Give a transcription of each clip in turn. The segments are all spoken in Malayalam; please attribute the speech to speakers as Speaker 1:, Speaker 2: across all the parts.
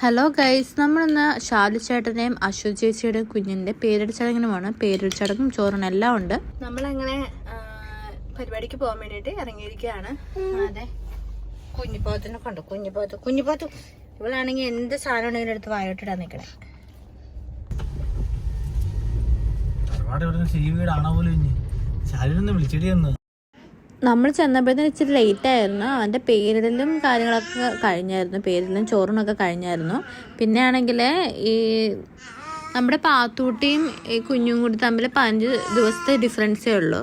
Speaker 1: ഹലോ ഗൈസ്, നമ്മളിന്ന് ഷാലു ചേട്ടൻ്റെയും അശു ചേച്ചിയുടെയും കുഞ്ഞിൻ്റെ പേരിട ചടങ്ങിനുമാണ്. പേരിട ചടങ്ങും ചോറും എല്ലാം ഉണ്ട്. നമ്മളങ്ങനെ പരിപാടിക്ക് പോകാൻ വേണ്ടിയിട്ട് ഇറങ്ങിയിരിക്കുകയാണ്. അതെ, കുഞ്ഞിപ്പോത്തിനെ കണ്ടു. കുഞ്ഞിപ്പോത്തു ഇവളാണെങ്കിൽ എന്ത് സാധനം ഉണ്ടെങ്കിലും എടുത്ത് വായോട്ടിടാൻ നിൽക്കണേ. നമ്മൾ ചെന്നപ്പോഴത്തേന് ഇച്ചിരി ലേറ്റ് ആയിരുന്നു. അവൻ്റെ പേരിടലും കാര്യങ്ങളൊക്കെ കഴിഞ്ഞായിരുന്നു. പേരിടലും ചോറിനൊക്കെ കഴിഞ്ഞായിരുന്നു. പിന്നെ ആണെങ്കിൽ ഈ നമ്മുടെ പാത്തൂട്ടിയും ഈ കുഞ്ഞും കൂടി തമ്മിൽ 5 ദിവസത്തെ ഡിഫറൻസേ ഉള്ളൂ.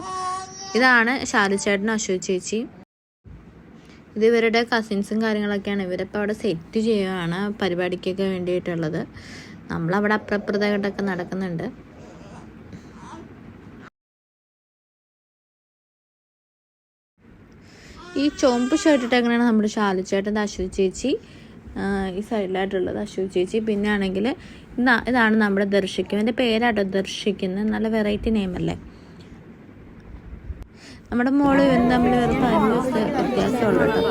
Speaker 1: ഇതാണ് ഷാലു ചേട്ടനും അശു ചേച്ചി. ഇത് ഇവരുടെ കസിൻസും കാര്യങ്ങളൊക്കെയാണ്. ഇവരിപ്പോൾ അവിടെ സെറ്റ് ചെയ്യുകയാണ് പരിപാടിക്കൊക്കെ വേണ്ടിയിട്ടുള്ളത്. നമ്മളവിടെ അപ്പുറത്തായിട്ടൊക്കെ നടക്കുന്നുണ്ട്. ഈ ചുവപ്പ് ഷർട്ടിട്ട് എങ്ങനെയാണ് നമ്മുടെ ഷാലു ചേട്ടൻ്റെ അശു ചേച്ചി, ഈ സൈഡിലായിട്ടുള്ളത് അശു ചേച്ചി. പിന്നെ ആണെങ്കിൽ ഇതാണ് നമ്മുടെ ദർശിക്കും. എൻ്റെ പേരാട്ടോ ദർശിക്കുന്നത്. നല്ല വെറൈറ്റി നെയിമല്ലേ. നമ്മുടെ മോള് ഇവൻ തമ്മിൽ വേറെ 5 ദിവസത്തെ വ്യത്യാസമുള്ളൂ കേട്ടോ.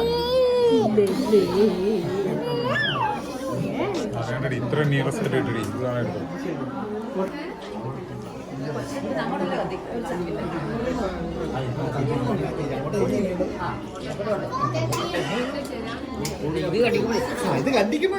Speaker 2: ഇത് കണ്ടിക്കുമ്പോ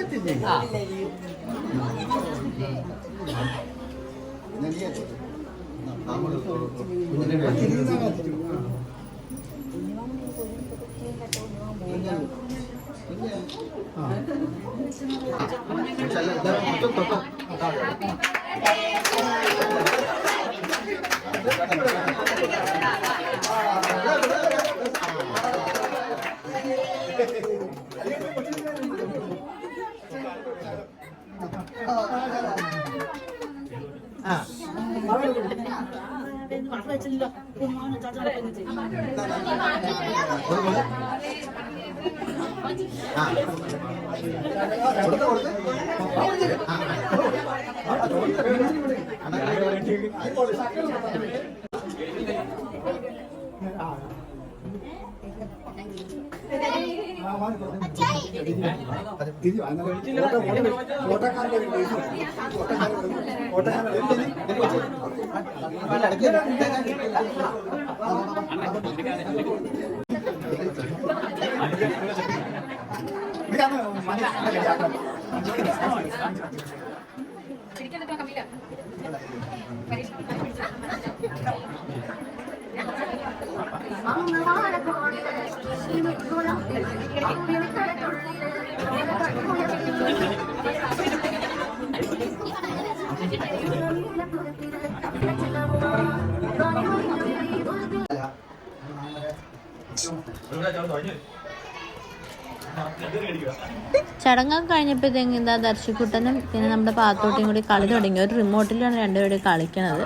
Speaker 1: ചടങ്ങൊക്കെ കഴിഞ്ഞപ്പോഴത്തേക്കും എന്താ ദർശിക്കുട്ടനും പിന്നെ നമ്മുടെ പാത്തോട്ടിയും കൂടി കളി തുടങ്ങി. ഒരു റിമോട്ടിലാണ് രണ്ടുപേരും കളിക്കണത്.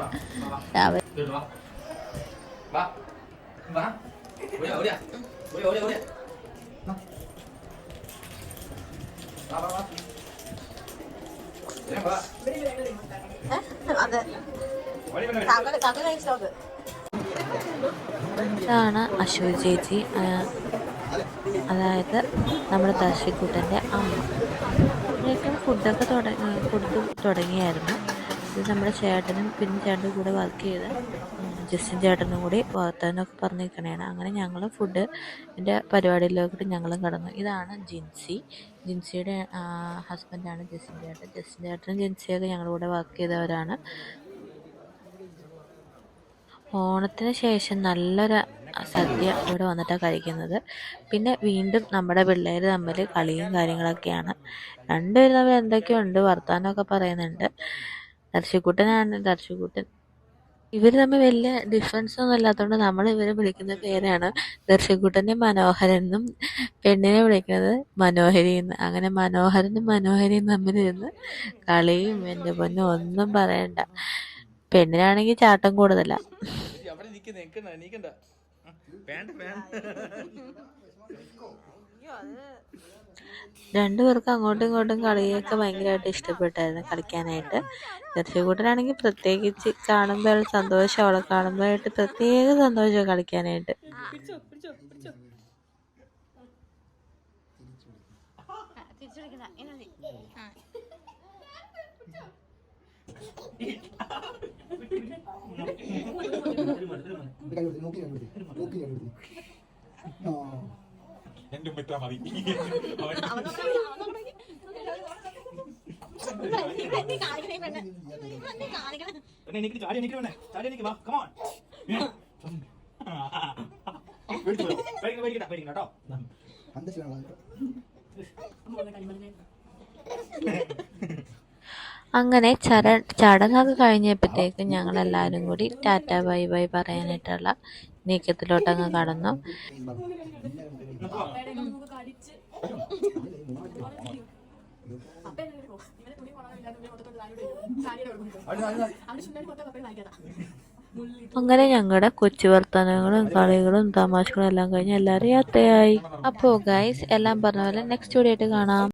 Speaker 1: ഇതാണ് അശു ചേച്ചി, അതായത് നമ്മുടെ ദർശിക്കുട്ടൻ്റെ അമ്മ. ഇതിലേക്കും ഫുഡൊക്കെ കൊടുത്തു തുടങ്ങിയായിരുന്നു. ഇത് നമ്മുടെ ചേട്ടനും പിന്നെ ചേട്ടൻ്റെ കൂടെ വർക്ക് ചെയ്ത് ജസ്റ്റിൻ ചേട്ടനും കൂടി വർത്താനൊക്കെ പറഞ്ഞിരിക്കണേണ്. അങ്ങനെ ഞങ്ങൾ ഫുഡിൻ്റെ പരിപാടിയിലോട്ട് ഞങ്ങളും കടന്നു. ഇതാണ് ജിൻസിയുടെ ഹസ്ബൻഡാണ് ജസ്റ്റിൻ ചേട്ടൻ. ജസ്റ്റിൻ ചേട്ടനും ജിൻസിയൊക്കെ ഞങ്ങളുടെ കൂടെ വർക്ക് ചെയ്തവരാണ്. ഓണത്തിന് ശേഷം നല്ലൊരു സദ്യ ഇവിടെ വന്നിട്ടാണ് കഴിക്കുന്നത്. പിന്നെ വീണ്ടും നമ്മുടെ പിള്ളേർ തമ്മിൽ കളിയും കാര്യങ്ങളൊക്കെയാണ്. രണ്ടുപേരും തമ്മിൽ എന്തൊക്കെയുണ്ട് വർത്താനമൊക്കെ പറയുന്നുണ്ട്. ദർശിക്കുട്ടൻ ഇവർ തമ്മിൽ വലിയ ഡിഫറൻസ് ഒന്നും ഇല്ലാത്തതുകൊണ്ട് നമ്മൾ ഇവരെ വിളിക്കുന്ന പേരാണ്. ദർശിക്കുട്ടനെ മനോഹരനും പെണ്ണിനെ വിളിക്കുന്നത് മനോഹരി എന്ന്. അങ്ങനെ മനോഹരനും മനോഹരിയും തമ്മിലിരുന്ന് കളിയും എൻ്റെ പൊന്നും ഒന്നും പറയണ്ട. പെണ്ണിനാണെങ്കിൽ ചാട്ടം കൂടുതലാ. രണ്ടുപേർക്കും അങ്ങോട്ടും ഇങ്ങോട്ടും കളിയൊക്കെ ഭയങ്കരമായിട്ട് ഇഷ്ടപ്പെട്ടായിരുന്നു കളിക്കാനായിട്ട്. ദർശകൂട്ടനാണെങ്കിൽ പ്രത്യേകിച്ച് കാണുമ്പോൾ സന്തോഷം, അവളെ കാണുമ്പോഴായിട്ട് പ്രത്യേക സന്തോഷമാണ് കളിക്കാനായിട്ട്.
Speaker 3: എന്റെ ഉമ്മിത്ര മതി എനിക്ക് ചാടി എനിക്ക് വേണേ ചാടി എനിക്ക് വാ കമോൺ കേട്ടോ
Speaker 1: അങ്ങനെ ചടങ്ങൊക്കെ കഴിഞ്ഞപ്പോഴത്തേക്ക് ഞങ്ങൾ എല്ലാവരും കൂടി ടാറ്റ ബൈ ബൈ പറയാനായിട്ടുള്ള നീക്കത്തിലോട്ടങ്ങ് കടന്നു. അങ്ങനെ ഞങ്ങളുടെ കൊച്ചു വർത്തമാനങ്ങളും കളികളും തമാശകളും എല്ലാം കഴിഞ്ഞ് എല്ലാവരും യാത്രയായി. അപ്പോൾ ഗൈസ് എല്ലാം പറഞ്ഞ പോലെ നെക്സ്റ്റ് വീഡിയോ ആയിട്ട് കാണാം.